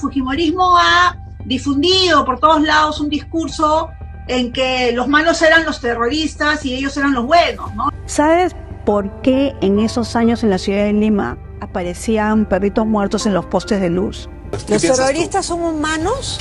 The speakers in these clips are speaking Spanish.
Fujimorismo ha difundido por todos lados un discurso en que los malos eran los terroristas y ellos eran los buenos, ¿no? ¿Sabes por qué en esos años en la ciudad de Lima aparecían perritos muertos en los postes de luz? ¿Los terroristas son humanos?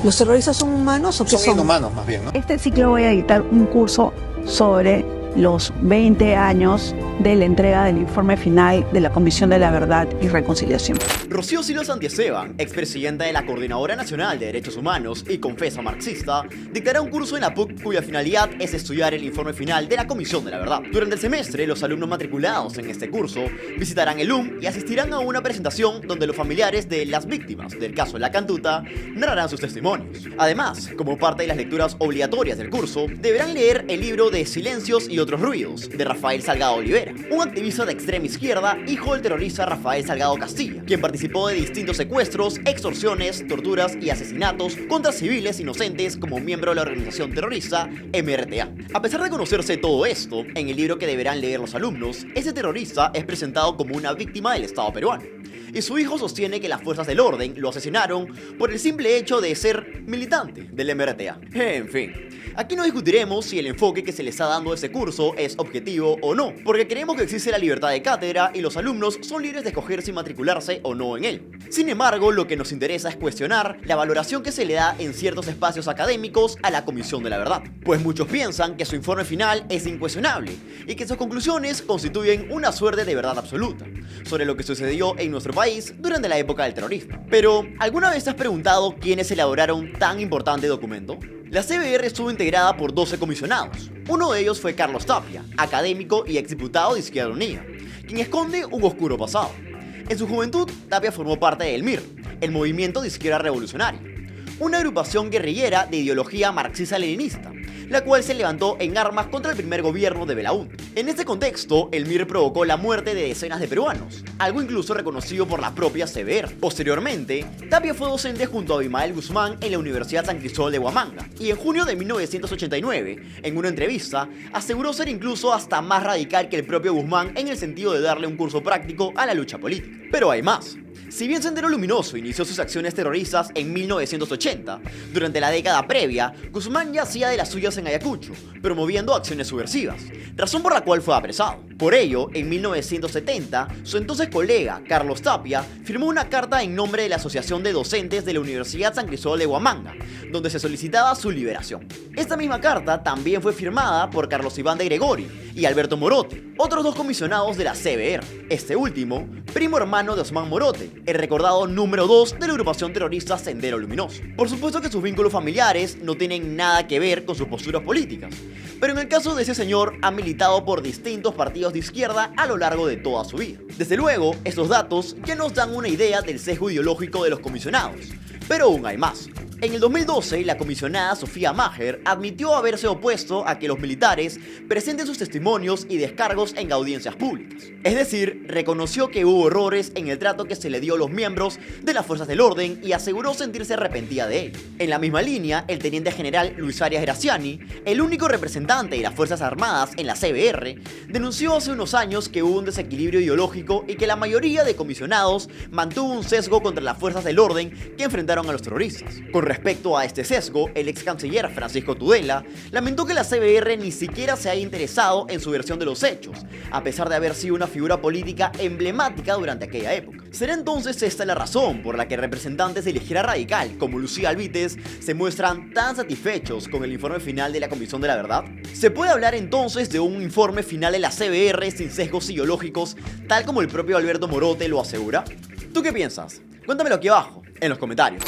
¿Los terroristas son humanos o qué son? Son inhumanos más bien, ¿no? Este ciclo voy a dictar un curso sobre los 20 años de la entrega del informe final de la Comisión de la Verdad y Reconciliación. Rocío Silva Santiesteban, expresidenta de la Coordinadora Nacional de Derechos Humanos y confesa marxista, dictará un curso en la PUC cuya finalidad es estudiar el informe final de la Comisión de la Verdad. Durante el semestre, los alumnos matriculados en este curso visitarán el y asistirán a una presentación donde los familiares de las víctimas del caso de La Cantuta narrarán sus testimonios. Además, como parte de las lecturas obligatorias del curso, deberán leer el libro de Silencios y otros ruidos, de Rafael Salgado Olivera, un activista de extrema izquierda, hijo del terrorista Rafael Salgado Castilla, quien participó de distintos secuestros, extorsiones, torturas y asesinatos contra civiles inocentes como miembro de la organización terrorista MRTA. A pesar de conocerse todo esto, en el libro que deberán leer los alumnos, ese terrorista es presentado como una víctima del Estado peruano, y su hijo sostiene que las fuerzas del orden lo asesinaron por el simple hecho de ser militante del MRTA. En fin, aquí no discutiremos si el enfoque que se le está dando a este curso es objetivo o no, porque creemos que existe la libertad de cátedra y los alumnos son libres de escoger si matricularse o no en él. Sin embargo, lo que nos interesa es cuestionar la valoración que se le da en ciertos espacios académicos a la Comisión de la Verdad, pues muchos piensan que su informe final es incuestionable y que sus conclusiones constituyen una suerte de verdad absoluta sobre lo que sucedió en nuestro país durante la época del terrorismo. Pero, ¿alguna vez te has preguntado quiénes elaboraron tan importante documento? La CBR estuvo integrada por 12 comisionados. Uno de ellos fue Carlos Tapia, académico y exdiputado de Izquierda Unida, quien esconde un oscuro pasado. En su juventud, Tapia formó parte del MIR, el Movimiento de Izquierda Revolucionaria, una agrupación guerrillera de ideología marxista-leninista, la cual se levantó en armas contra el primer gobierno de Belaúnde. En este contexto, el MIR provocó la muerte de decenas de peruanos, algo incluso reconocido por la propia CBR. Posteriormente, Tapia fue docente junto a Abimael Guzmán en la Universidad San Cristóbal de Huamanga, y en junio de 1989, en una entrevista, aseguró ser incluso hasta más radical que el propio Guzmán en el sentido de darle un curso práctico a la lucha política. Pero hay más. Si bien Sendero Luminoso inició sus acciones terroristas en 1980, durante la década previa, Guzmán ya hacía de las suyas en Ayacucho, promoviendo acciones subversivas, razón por la cual fue apresado. Por ello, en 1970, su entonces colega, Carlos Tapia, firmó una carta en nombre de la Asociación de Docentes de la Universidad San Cristóbal de Huamanga, donde se solicitaba su liberación. Esta misma carta también fue firmada por Carlos Iván de Gregori y Alberto Morote, otros dos comisionados de la CBR, este último, primo hermano de Osman Morote, el recordado número 2 de la agrupación terrorista Sendero Luminoso. Por supuesto que sus vínculos familiares no tienen nada que ver con sus posturas políticas, pero en el caso de ese señor ha militado por distintos partidos de izquierda a lo largo de toda su vida. Desde luego, estos datos ya nos dan una idea del sesgo ideológico de los comisionados, pero aún hay más. En el 2012, la comisionada Sofía Maher admitió haberse opuesto a que los militares presenten sus testimonios y descargos en audiencias públicas. Es decir, reconoció que hubo errores en el trato que se le dio a los miembros de las fuerzas del orden y aseguró sentirse arrepentida de ello. En la misma línea, el teniente general Luis Arias Graciani, el único representante de las Fuerzas Armadas en la CBR, denunció hace unos años que hubo un desequilibrio ideológico y que la mayoría de comisionados mantuvo un sesgo contra las fuerzas del orden que enfrentaron a los terroristas. Con respecto a este sesgo, el ex canciller Francisco Tudela lamentó que la CBR ni siquiera se haya interesado en su versión de los hechos, a pesar de haber sido una figura política emblemática durante aquella época. ¿Será entonces esta la razón por la que representantes de la izquierda radical como Lucía Albites se muestran tan satisfechos con el informe final de la Comisión de la Verdad? ¿Se puede hablar entonces de un informe final de la CBR sin sesgos ideológicos, tal como el propio Alberto Morote lo asegura? ¿Tú qué piensas? Cuéntamelo aquí abajo, en los comentarios.